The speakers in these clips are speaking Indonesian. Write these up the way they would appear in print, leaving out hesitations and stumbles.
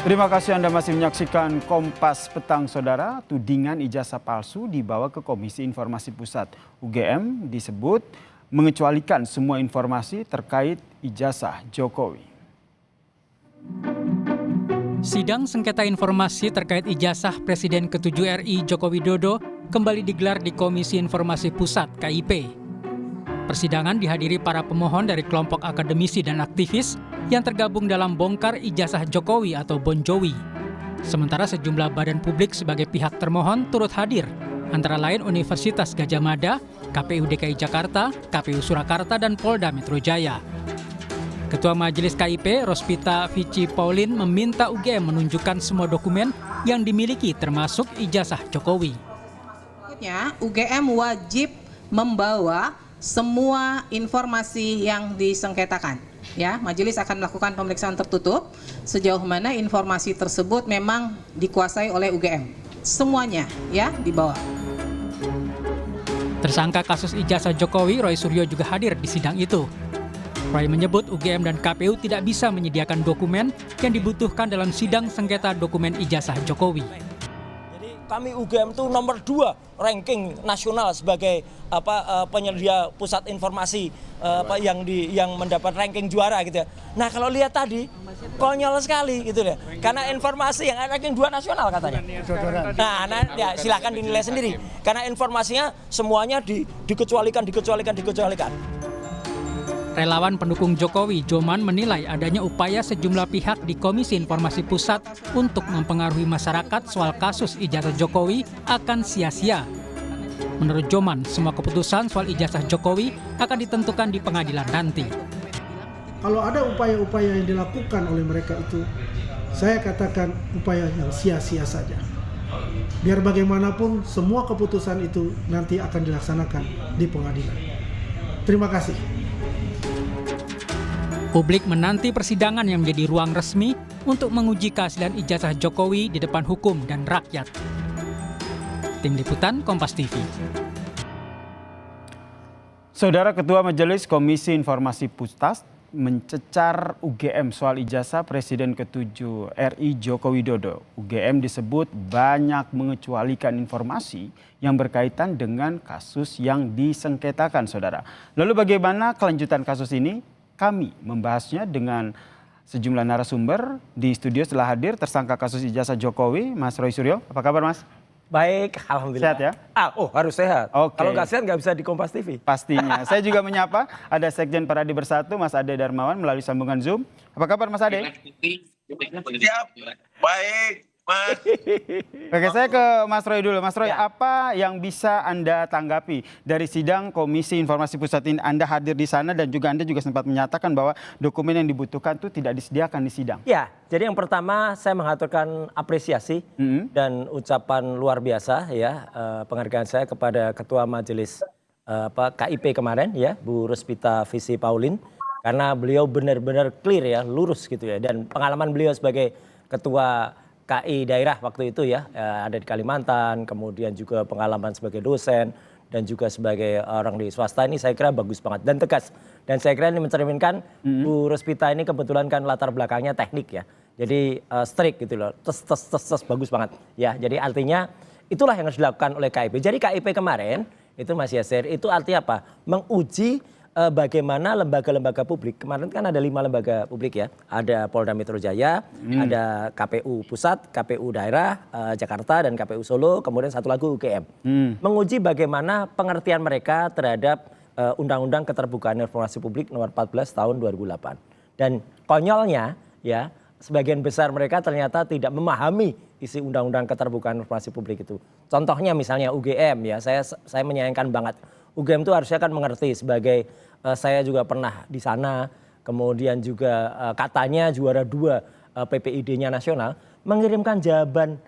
Terima kasih Anda masih menyaksikan Kompas Petang, Saudara. Tudingan ijazah palsu dibawa ke Komisi Informasi Pusat. UGM disebut mengecualikan semua informasi terkait ijazah Jokowi. Sidang sengketa informasi terkait ijazah Presiden ke-7 RI Joko Widodo kembali digelar di Komisi Informasi Pusat (KIP). Persidangan dihadiri para pemohon dari kelompok akademisi dan aktivis yang tergabung dalam Bongkar Ijazah Jokowi atau Bonjowi. Sementara sejumlah badan publik sebagai pihak termohon turut hadir, antara lain Universitas Gadjah Mada, KPU DKI Jakarta, KPU Surakarta, dan Polda Metro Jaya. Ketua Majelis KIP, Rospita Vici Paulin, meminta UGM menunjukkan semua dokumen yang dimiliki termasuk ijazah Jokowi. UGM wajib membawa semua informasi yang disengketakan. Ya, majelis akan melakukan pemeriksaan tertutup sejauh mana informasi tersebut memang dikuasai oleh UGM. Semuanya ya dibawa. Tersangka kasus ijazah Jokowi, Roy Suryo, juga hadir di sidang itu. Roy menyebut UGM dan KPU tidak bisa menyediakan dokumen yang dibutuhkan dalam sidang sengketa dokumen ijazah Jokowi. Kami UGM itu nomor 2 ranking nasional sebagai penyedia pusat informasi yang mendapat ranking juara gitu ya. Nah kalau lihat tadi konyol sekali gitu ya. Karena informasi yang ranking 2 nasional katanya. Nah ya silakan dinilai sendiri. Karena informasinya semuanya dikecualikan. Relawan pendukung Jokowi, Joman, menilai adanya upaya sejumlah pihak di Komisi Informasi Pusat untuk mempengaruhi masyarakat soal kasus ijazah Jokowi akan sia-sia. Menurut Joman, semua keputusan soal ijazah Jokowi akan ditentukan di pengadilan nanti. Kalau ada upaya-upaya yang dilakukan oleh mereka itu, saya katakan upaya yang sia-sia saja. Biar bagaimanapun semua keputusan itu nanti akan dilaksanakan di pengadilan. Terima kasih. Publik menanti persidangan yang menjadi ruang resmi untuk menguji keaslian ijazah Jokowi di depan hukum dan rakyat. Tim Liputan Kompas TV. Saudara Ketua Majelis Komisi Informasi Pusat mencecar UGM soal ijazah Presiden ke-7 RI Joko Widodo. UGM disebut banyak mengecualikan informasi yang berkaitan dengan kasus yang disengketakan, Saudara. Lalu bagaimana kelanjutan kasus ini? Kami membahasnya dengan sejumlah narasumber di studio. Setelah hadir tersangka kasus ijazah Jokowi, Mas Roy Suryo. Apa kabar, Mas? Baik, alhamdulillah. Sehat ya? Harus sehat. Oke. Kalau nggak sehat nggak bisa di Kompas TV. Pastinya. Saya juga menyapa ada Sekjen Paradi Bersatu, Mas Ade Darmawan, melalui sambungan Zoom. Apa kabar, Mas Ade? Siap. Baik, Mas. Oke, saya ke Mas Roy dulu. Mas Roy, apa yang bisa Anda tanggapi dari sidang Komisi Informasi Pusat ini? Anda hadir di sana dan juga Anda juga sempat menyatakan bahwa dokumen yang dibutuhkan itu tidak disediakan di sidang. Ya, jadi yang pertama saya mengaturkan apresiasi dan ucapan luar biasa ya, penghargaan saya kepada Ketua Majelis KIP kemarin ya, Bu Rospita Vici Paulin, karena beliau benar-benar clear ya, lurus gitu ya, dan pengalaman beliau sebagai Ketua KI daerah waktu itu ya, ada di Kalimantan, kemudian juga pengalaman sebagai dosen dan juga sebagai orang di swasta, ini saya kira bagus banget dan tegas. Dan saya kira ini mencerminkan Bu Rospita ini kebetulan kan latar belakangnya teknik ya. Jadi strict gitu loh, tes bagus banget ya. Jadi artinya itulah yang harus dilakukan oleh KIP. Jadi KIP kemarin itu Mas Yasir, itu artinya apa? Menguji bagaimana lembaga-lembaga publik, kemarin kan ada 5 lembaga publik ya, ada Polda Metro Jaya, ada KPU Pusat, KPU Daerah Jakarta dan KPU Solo, kemudian satu lagi UGM. Menguji bagaimana pengertian mereka terhadap Undang-Undang Keterbukaan Informasi Publik nomor 14 tahun 2008. Dan konyolnya ya, sebagian besar mereka ternyata tidak memahami isi Undang-Undang Keterbukaan Informasi Publik itu. Contohnya misalnya UGM ya, saya menyayangkan banget. UGM itu harusnya kan mengerti sebagai saya juga pernah di sana, kemudian juga katanya juara 2 PPID-nya nasional, mengirimkan jawaban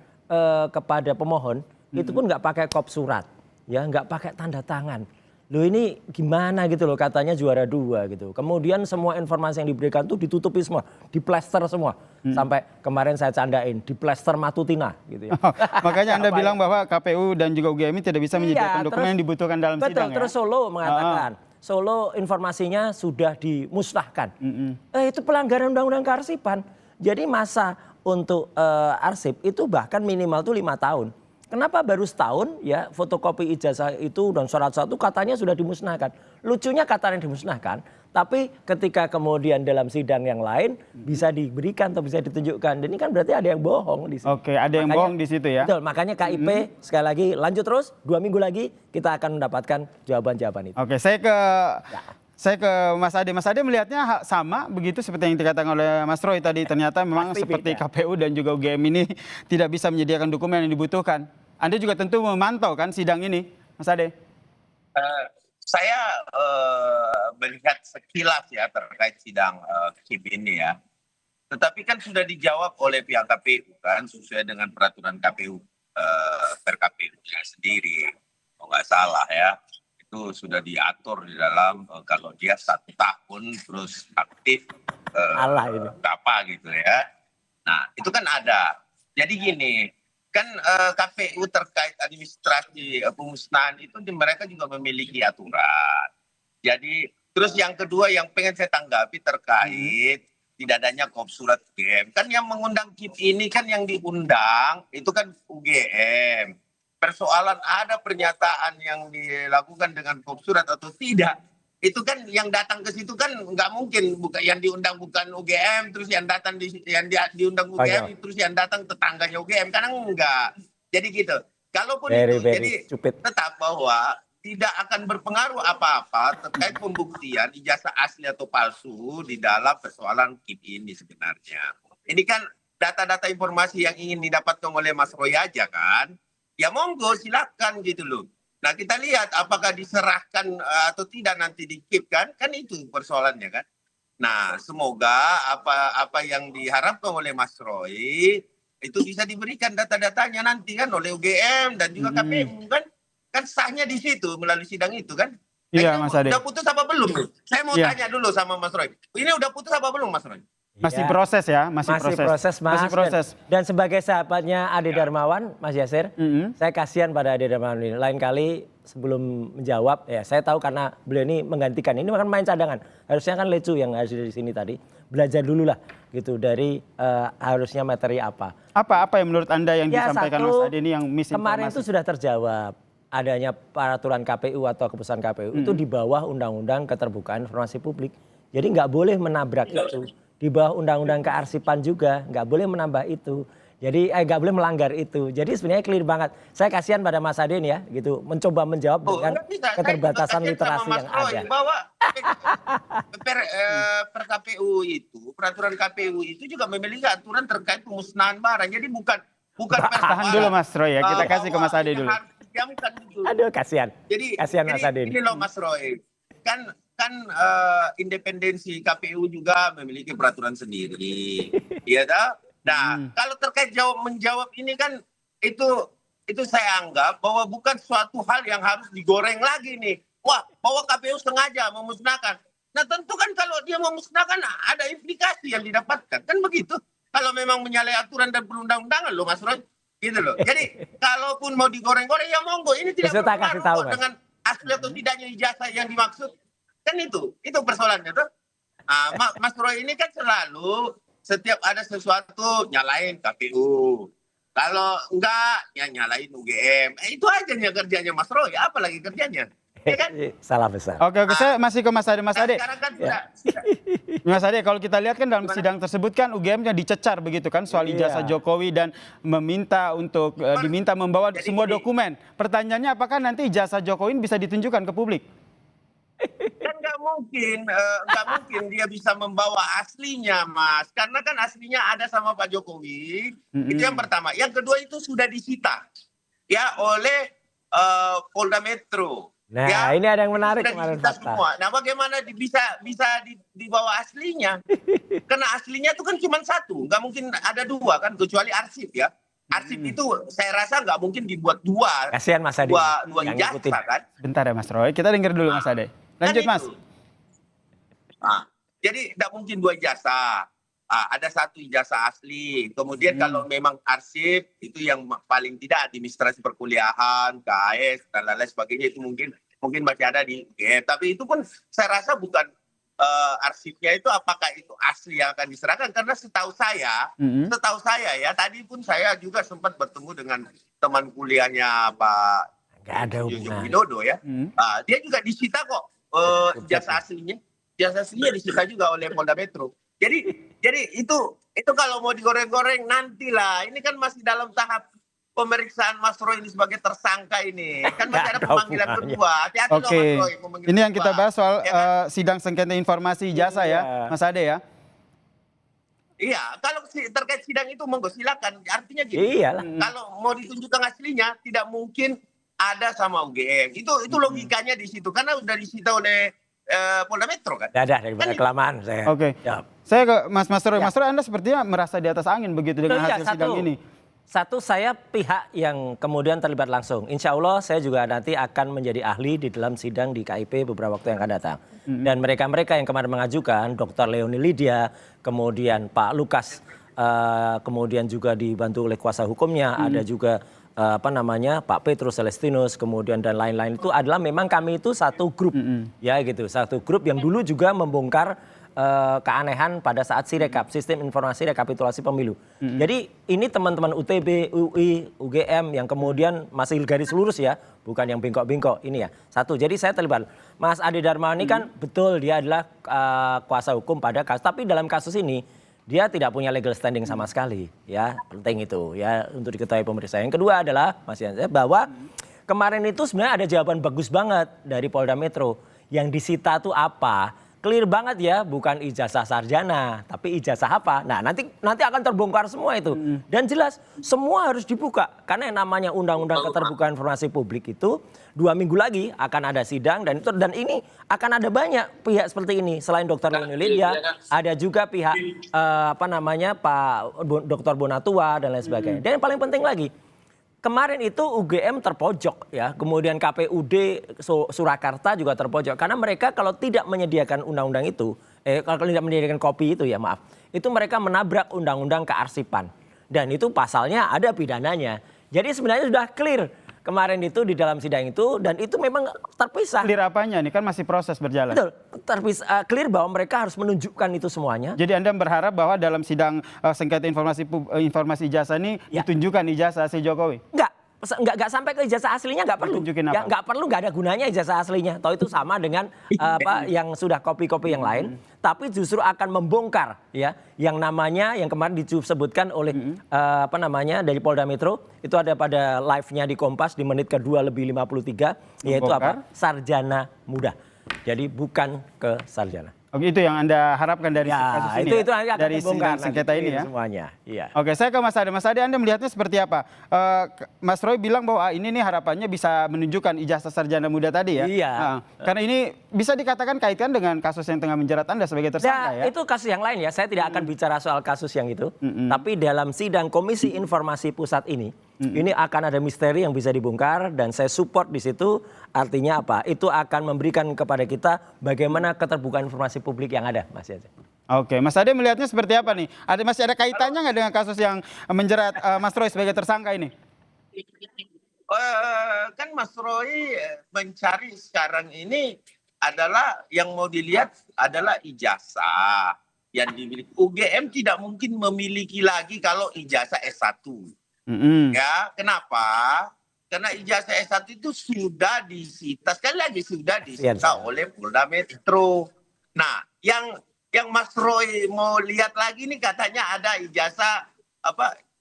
kepada pemohon, itu pun nggak pakai kop surat, ya nggak pakai tanda tangan. Loh ini gimana gitu loh, katanya juara 2 gitu. Kemudian semua informasi yang diberikan tuh ditutupi semua, diplester semua. Sampai kemarin saya candain, diplester Matutina gitu ya. Makanya Anda bilang bahwa KPU dan juga UGM tidak bisa menyediakan dokumen yang dibutuhkan dalam sidang ya? Terus Solo mengatakan, Solo informasinya sudah dimusnahkan. Itu pelanggaran Undang-Undang Kearsipan. Jadi masa untuk arsip itu bahkan minimal tuh 5 tahun. Kenapa baru setahun ya fotokopi ijazah itu dan syarat-syarat itu katanya sudah dimusnahkan. Lucunya katanya dimusnahkan, tapi ketika kemudian dalam sidang yang lain bisa diberikan atau bisa ditunjukkan. Dan ini kan berarti ada yang bohong di situ. Oke, ada yang bohong di situ ya. Betul, makanya KIP sekali lagi lanjut terus 2 minggu lagi kita akan mendapatkan jawaban-jawaban itu. Oke, saya ke Mas Ade. Mas Ade melihatnya sama begitu seperti yang dikatakan oleh Mas Roy tadi. Ternyata memang Pasti seperti beda. KPU dan juga UGM ini tidak bisa menyediakan dokumen yang dibutuhkan. Anda juga tentu memantau kan sidang ini, Mas Ade? Saya melihat sekilas ya terkait sidang KIP ini ya. Tetapi kan sudah dijawab oleh pihak KPU kan sesuai dengan peraturan KPU per KPU-nya sendiri. Kalau nggak salah ya. Itu sudah diatur di dalam kalau dia 1 tahun terus aktif Allah ini. apa gitu ya. Nah itu kan ada. Jadi gini, kan KPU terkait administrasi pemusnahan itu mereka juga memiliki aturan. Jadi terus yang kedua yang pengen saya tanggapi terkait tidak adanya kop surat UGM. Kan yang mengundang KIP ini kan yang diundang itu kan UGM. Persoalan ada pernyataan yang dilakukan dengan kop surat atau tidak, itu kan yang datang ke situ kan nggak mungkin yang diundang bukan UGM terus yang datang diundang UGM terus yang datang tetangganya UGM, karena enggak. Jadi gitu. Kalaupun itu jadi tetap bahwa tidak akan berpengaruh apa-apa terkait pembuktian ijazah asli atau palsu di dalam persoalan KIP ini sebenarnya. Ini kan data-data informasi yang ingin didapatkan oleh Mas Roy aja kan. Ya monggo silakan gitu loh. Nah kita lihat apakah diserahkan atau tidak nanti di KIP kan itu persoalannya kan. Nah semoga apa yang diharapkan oleh Mas Roy itu bisa diberikan data-datanya nanti kan oleh UGM dan juga KPU kan sahnya di situ melalui sidang itu kan. Iya Mas Ade. Udah putus apa belum? Saya mau tanya dulu sama Mas Roy. Ini udah putus apa belum Mas Roy? Masih proses ya, masih proses Mas. Masih proses. Dan sebagai sahabatnya Ade Darmawan, Mas Yasir, saya kasihan pada Ade Darmawan ini. Lain kali sebelum menjawab, ya saya tahu karena beliau ini menggantikan. Ini kan main cadangan. Harusnya kan Lecu yang harus di sini tadi. Belajar dulu lah gitu dari harusnya materi apa. Apa yang menurut Anda yang disampaikan Mas Ade ini yang misinformasi? Kemarin itu sudah terjawab. Adanya peraturan KPU atau keputusan KPU itu di bawah Undang-Undang Keterbukaan Informasi Publik. Jadi nggak boleh menabrak itu. Di bawah Undang-Undang Kearsipan juga nggak boleh menambah itu. Jadi nggak boleh melanggar itu. Jadi sebenarnya clear banget. Saya kasihan pada Mas Ade ya, gitu, mencoba menjawab dengan keterbatasan literasi yang ada. Bahwa per KPU itu, peraturan KPU itu juga memiliki aturan terkait pemusnahan barang. Jadi bukan tahan dulu Mas Roy ya, kita kasih ke Mas Ade dulu. Aduh kasihan. Jadi kasihan Mas Ade. Ini loh Mas Roy. Kan independensi KPU juga memiliki peraturan sendiri. Iya dah. Nah, kalau terkait menjawab ini kan itu saya anggap bahwa bukan suatu hal yang harus digoreng lagi nih. Wah, bahwa KPU sengaja memusnahkan. Nah, tentu kan kalau dia memusnahkan ada implikasi yang didapatkan. Kan begitu. Kalau memang menyalahi aturan dan perundang-undangan loh Mas Roy. Gitu loh. Jadi, kalaupun mau digoreng-goreng ya monggo. Ini tidak berpengaruh dengan asli atau tidaknya ijazah yang dimaksud. Kan itu persoalannya tuh. Mas Roy ini kan selalu setiap ada sesuatu nyalain KPU. Kalau enggak ya nyalain UGM. Itu aja kerjanya Mas Roy, apalagi kerjanya. Ya kan? Salah besar. Oke, saya masih ke Mas Ade. Mas Ade. Sekarang kan Mas Ade, kalau kita lihat kan dalam sidang tersebut kan UGM-nya dicecar begitu kan soal ijazah Jokowi dan diminta membawa semua dokumen. Pertanyaannya apakah nanti ijazah Jokowi bisa ditunjukkan ke publik? Kan nggak mungkin dia bisa membawa aslinya Mas, karena kan aslinya ada sama Pak Jokowi. Itu yang pertama. Yang kedua itu sudah disita ya oleh Polda Metro. Nah ya, ini ada yang menarik kemarin semua. Nah bagaimana bisa dibawa aslinya? Karena aslinya itu kan cuma satu, nggak mungkin ada dua kan, kecuali arsip ya. Arsip itu saya rasa nggak mungkin dibuat dua. Kasihan Mas Ade. Dua ijazah kan. Bentar ya Mas Roy, kita dengar dulu Mas Ade. Lanjut Mas. Jadi tidak mungkin dua ijazah. Ada satu ijazah asli. Kemudian kalau memang arsip itu yang paling tidak administrasi perkuliahan, KAS dan lain-lain sebagainya itu mungkin masih ada di UGM. Tapi itu pun saya rasa bukan arsipnya itu apakah itu asli yang akan diserahkan, karena setahu saya ya, tadi pun saya juga sempat bertemu dengan teman kuliahnya Pak Nggak ada Joko hubungan. Widodo ya. Dia juga disita kok jasa aslinya disita juga oleh Polda Metro. Jadi itu kalau mau digoreng-goreng nantilah. Ini kan masih dalam tahap pemeriksaan Mas Roy ini sebagai tersangka ini. Kan masih ada pemanggilan kedua. Hati-hati loh Oke, Mas Roy, pemanggilan ini yang kita kedua. bahas soal Ya kan? sidang sengketa informasi ijazah ya, Mas Ade ya. Iya, kalau terkait sidang itu monggo silakan. Artinya gini, Iyalah. kalau mau ditunjukkan aslinya tidak mungkin ada sama UGM. Itu logikanya di situ karena udah disita oleh Polda Metro kan. Nggak ada daripada kelamaan saya. Oke. Jawab. Saya ke Mas Roy. Ya. Mas Roy, Anda sepertinya merasa di atas angin begitu dengan Iya, hasil sidang ini. Satu, saya pihak yang kemudian terlibat langsung. Insya Allah saya juga nanti akan menjadi ahli di dalam sidang di KIP beberapa waktu yang akan datang. Dan mereka-mereka yang kemarin mengajukan, Dr. Leoni Lydia, kemudian Pak Lukas, kemudian juga dibantu oleh kuasa hukumnya, ada juga Pak Petrus Celestinus, kemudian dan lain-lain itu adalah memang kami itu satu grup, ya gitu, satu grup yang dulu juga membongkar keanehan pada saat Sirekap, sistem informasi rekapitulasi pemilu. Jadi ini teman-teman UTB, UI, UGM yang kemudian masih garis lurus ya, bukan yang bengkok-bengkok ini ya. Satu, jadi saya terlibat. Mas Ade Darmawan ini kan betul dia adalah kuasa hukum pada kasus, tapi dalam kasus ini dia tidak punya legal standing sama sekali, ya penting itu ya untuk diketahui pemirsa. Yang kedua adalah Mas Yansa bahwa kemarin itu sebenarnya ada jawaban bagus banget dari Polda Metro. Yang disita tuh apa? Clear banget ya, bukan ijazah sarjana, tapi ijazah apa? Nah nanti akan terbongkar semua itu. Dan jelas semua harus dibuka karena yang namanya Undang-Undang Keterbukaan Informasi Publik itu 2 minggu lagi akan ada sidang dan ini akan ada banyak pihak seperti ini. Selain Dr. Leoni Lydia, ada juga pihak Pak Dr. Bonatua dan lain sebagainya. Dan yang paling penting lagi, kemarin itu UGM terpojok ya, kemudian KPUD Surakarta juga terpojok karena mereka kalau tidak menyediakan undang-undang itu, kalau tidak menyediakan kopi itu ya maaf, itu mereka menabrak undang-undang kearsipan dan itu pasalnya ada pidananya. Jadi sebenarnya sudah clear kemarin itu di dalam sidang itu dan itu memang terpisah. Clear apanya? Ini kan masih proses berjalan. Betul, terpisah, clear bahwa mereka harus menunjukkan itu semuanya. Jadi Anda berharap bahwa dalam sidang sengketa informasi ijazah ini Ya. ditunjukkan ijazah si Jokowi? Enggak sampai ke ijazah aslinya enggak perlu. Ditunjukin apa? Ya enggak perlu, enggak ada gunanya ijazah aslinya. Toh itu sama dengan yang sudah kopi-kopi yang lain, tapi justru akan membongkar ya yang namanya yang kemarin disebutkan oleh dari Polda Metro itu ada pada live-nya di Kompas di menit ke-2 lebih 53 yaitu apa? Sarjana muda. Jadi bukan ke sarjana. Oke, itu yang Anda harapkan dari kasus ini itu ya? akan Dari terbongkar sidang sengketa ini ya? semuanya. Iya. Oke, saya ke Mas Ade. Mas Ade, Anda melihatnya seperti apa? Mas Roy bilang bahwa ini nih harapannya bisa menunjukkan ijazah sarjana muda tadi ya? Iya. Karena ini bisa dikatakan kaitkan dengan kasus yang tengah menjerat Anda sebagai tersangka ya? Itu kasus yang lain ya. Saya tidak akan bicara soal kasus yang itu. Tapi dalam sidang Komisi Informasi Pusat ini akan ada misteri yang bisa dibongkar dan saya support di situ. Artinya apa? Itu akan memberikan kepada kita bagaimana keterbukaan informasi publik yang ada, Mas Yansa. Oke, Mas Ade melihatnya seperti apa nih? Masih ada kaitannya nggak dengan kasus yang menjerat Mas Roy sebagai tersangka ini? Kan Mas Roy mencari sekarang ini adalah yang mau dilihat adalah ijazah yang dimiliki. UGM tidak mungkin memiliki lagi kalau ijazah S1. Ya, kenapa? Karena ijazah S1 itu sudah disita, sekali lagi sudah disita oleh Polda Metro. Nah, yang Mas Roy mau lihat lagi nih katanya ada ijazah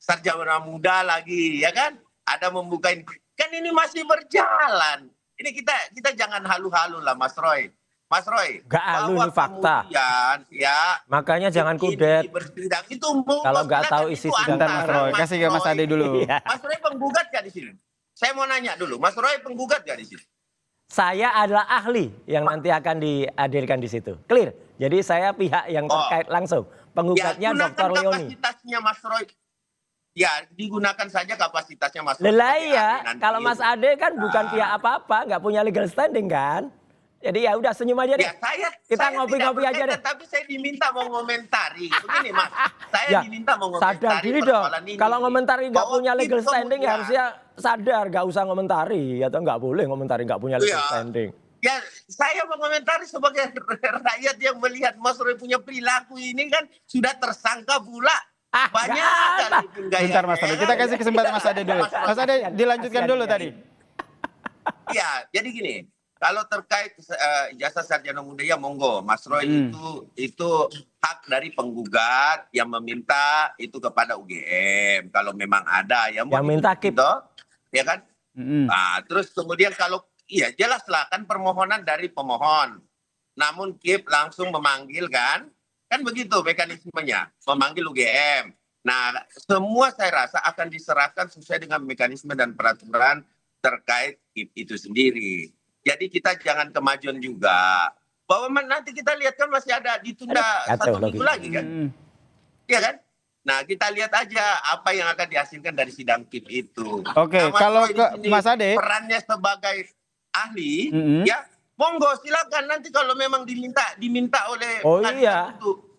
sarjana muda lagi, ya kan? Ada membukain, kan ini masih berjalan. Ini kita jangan halu-halu lah, Mas Roy. Mas Roy, Gak halu, ini fakta. Ya, makanya jangan kudet. Itu kalau nggak tahu isi sidang, Mas Roy, kasih ke Mas Ade dulu. Mas Roy penggugat gak di sini? Saya mau nanya dulu, Mas Roy penggugat gak di sini? Saya adalah ahli yang nanti akan dihadirkan di situ. Clear. Jadi saya pihak yang terkait langsung. Penggugatnya Dr. Leoni. Kapasitasnya Mas Roy. Ya, digunakan saja kapasitasnya Mas Roy. Iya, kalau Mas Ade kan bukan pihak apa-apa, nggak punya legal standing kan. Jadi ya udah senyum aja deh. Ya, kita ngopi-ngopi aja deh. Tapi saya diminta mau ngomentari. Begini Mas, saya diminta mau ngomentari. Sadar diri dong. Kalau ngomentari nggak punya legal standing ya harusnya sadar, nggak usah ngomentari atau nggak boleh ngomentari nggak punya legal standing. Ya, saya mengomentari sebagai rakyat yang melihat Mas Roy punya perilaku ini kan sudah tersangka pula. Banyak kali penggayaan. Bentar Mas Ade, kita kasih kesempatan Mas Ade dulu. Mas Ade dilanjutkan dulu tadi. Ya, jadi gini, kalau terkait ijazah sarjana muda ya monggo, Mas Roy itu hak dari penggugat yang meminta itu kepada UGM. Kalau memang ada yang minta KIP, ya kan? Nah, terus kemudian kalau iya jelaslah kan permohonan dari pemohon, namun KIP langsung memanggil kan begitu mekanismenya, memanggil UGM. Nah, semua saya rasa akan diserahkan sesuai dengan mekanisme dan peraturan terkait KIP itu sendiri. Jadi kita jangan kemajuan juga. Bahwa nanti kita lihat kan masih ada ditunda 1 minggu lagi kan. Iya kan? Nah, kita lihat aja apa yang akan dihasilkan dari sidang KIP itu. Oke, nah, kalau ke Mas Ade perannya sebagai ahli, ya monggo silakan nanti kalau memang diminta oleh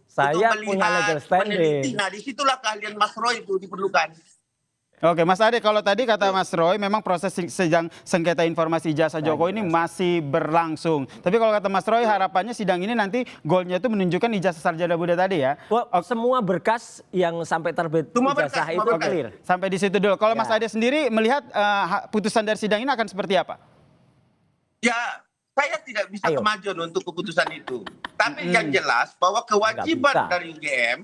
saya punya legal standing. Nah, disitulah keahlian Mas Roy itu diperlukan. Oke, Mas Ade, kalau tadi kata Mas Roy memang proses sidang sengketa informasi ijazah Jokowi ini masih berlangsung. Tapi kalau kata Mas Roy harapannya sidang ini nanti goalnya itu menunjukkan ijazah sarjana muda tadi ya. Semua berkas yang sampai terbit ijazah itu clear. Sampai di situ dulu. Kalau Mas Ade sendiri melihat putusan dari sidang ini akan seperti apa? Ya, saya tidak bisa kemajuan untuk keputusan itu. Tapi yang jelas bahwa kewajiban dari UGM,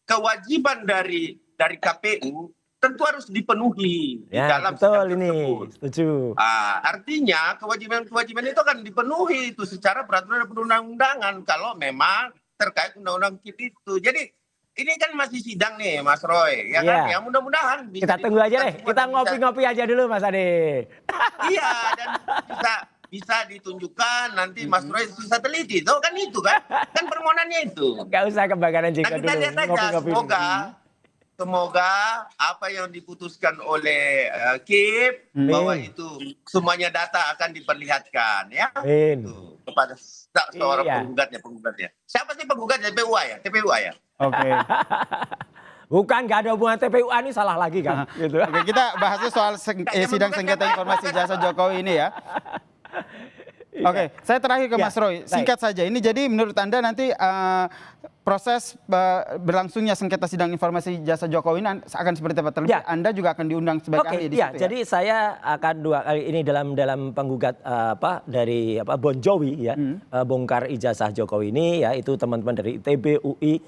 kewajiban dari KPU tentu harus dipenuhi di dalam sidang tersebut. Setuju. Artinya kewajiban itu akan dipenuhi itu secara peraturan dan perundang-undangan kalau memang terkait undang-undang KIP itu. Jadi ini kan masih sidang nih Mas Roy, ya kan? Ya mudah-mudahan bisa. Kita tunggu aja deh, kita ngopi-ngopi aja dulu Mas Ade. Iya, dan bisa ditunjukkan nanti Mas Roy bisa teliti, tuh kan itu kan permohonannya itu. Gak usah kebakaran jenggot dulu. Kita lihat aja, semoga apa yang diputuskan oleh KIP bahwa itu semuanya data akan diperlihatkan ya kepada seorang penggugatnya. Siapa sih penggugatnya? TPUA ya. Oke. Bukan, nggak ada hubungan TPUA ini salah lagi kan. Gitu. Oke, kita bahasnya soal sidang sengketa informasi ijazah Jokowi ini ya. Oke, saya terakhir ke Mas Roy. Singkat saja, ini jadi menurut Anda nanti proses berlangsungnya sengketa sidang informasi ijazah Jokowi ini akan seperti apa? Terlebih Anda juga akan diundang sebagai ahli di situ ya? Jadi saya akan 2 kali ini dalam penggugat dari Bon Jovi ya, bongkar ijazah Jokowi ini ya, itu teman-teman dari ITB, UI,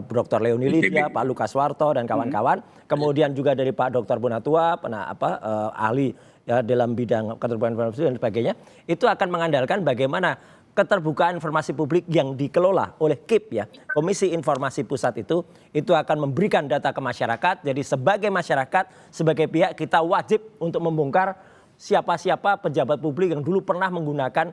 Dr. Leoni Lydia, Pak Lukas Warto dan kawan-kawan. Kemudian juga dari Pak Dr. Bonatua, ahli ya dalam bidang keterbukaan informasi dan sebagainya, itu akan mengandalkan bagaimana keterbukaan informasi publik yang dikelola oleh KIP ya, Komisi Informasi Pusat itu akan memberikan data ke masyarakat. Jadi sebagai masyarakat, sebagai pihak kita wajib untuk membongkar siapa-siapa pejabat publik yang dulu pernah menggunakan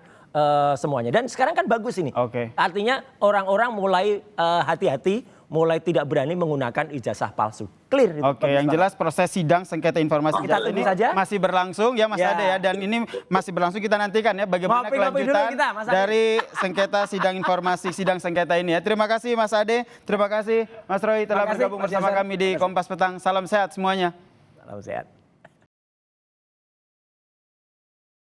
semuanya. Dan sekarang kan bagus ini. Artinya orang-orang mulai hati-hati, mulai tidak berani menggunakan ijazah palsu. Clear. Yang jelas proses sidang sengketa informasi ijazah ini masih berlangsung ya Mas Ade ya, dan ini masih berlangsung, kita nantikan ya bagaimana kelanjutan dari sengketa sidang informasi sidang sengketa ini ya. Terima kasih Mas Ade, terima kasih Mas Roy telah bergabung bersama kami di Kompas Petang. Salam sehat semuanya. Salam sehat.